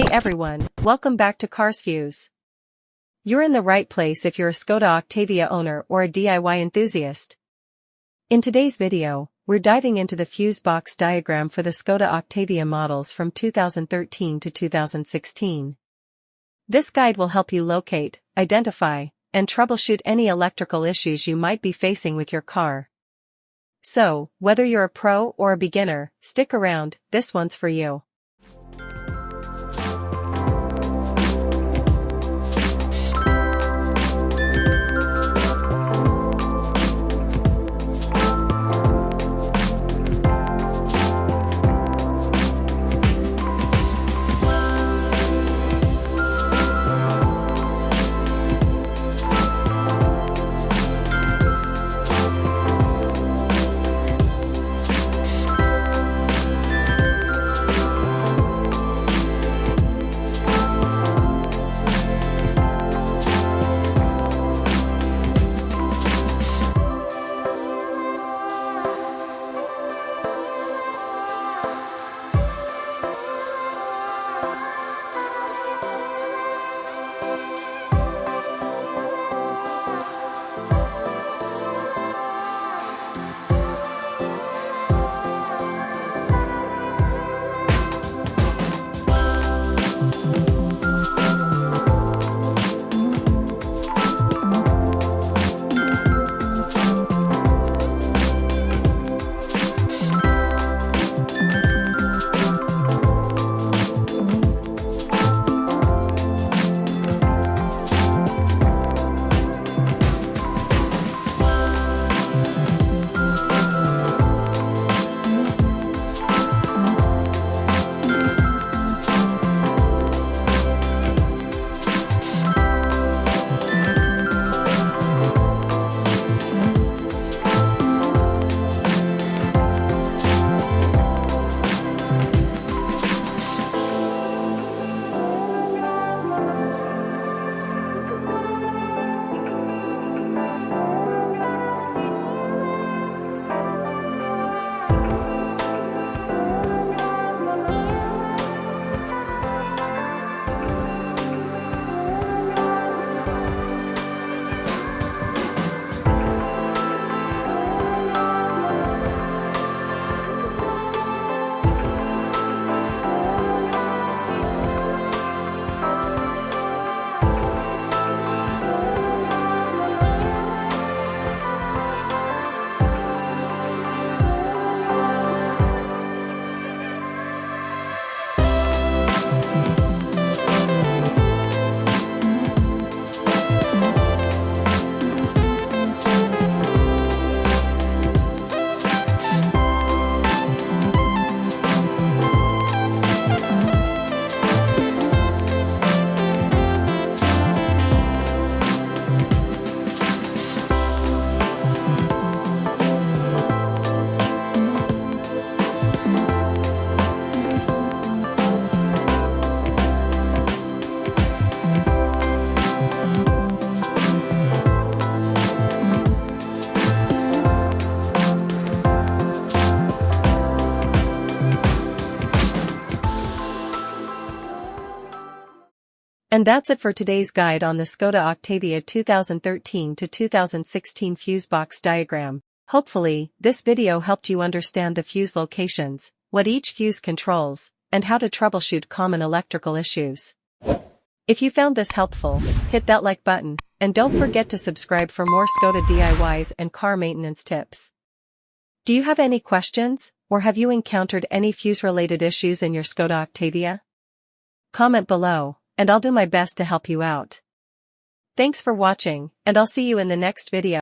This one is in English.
Hey everyone, welcome back to Cars Fuse. You're in the right place if you're a Skoda Octavia owner or a DIY enthusiast. In today's video, we're diving into the Fusebox diagram for the Skoda Octavia models from 2013 to 2016. This guide will help you locate, identify, and troubleshoot any electrical issues you might be facing with your car. So, whether you're a pro or a beginner, stick around, this one's for you. And that's it for today's guide on the Skoda Octavia 2013 to 2016 Fusebox diagram. Hopefully, this video helped you understand the fuse locations, what each fuse controls, and how to troubleshoot common electrical issues. If you found this helpful, hit that like button, and don't forget to subscribe for more Skoda DIYs and car maintenance tips. Do you have any questions, or have you encountered any fuse-related issues in your Skoda Octavia? Comment below, and I'll do my best to help you out. Thanks for watching, and I'll see you in the next video.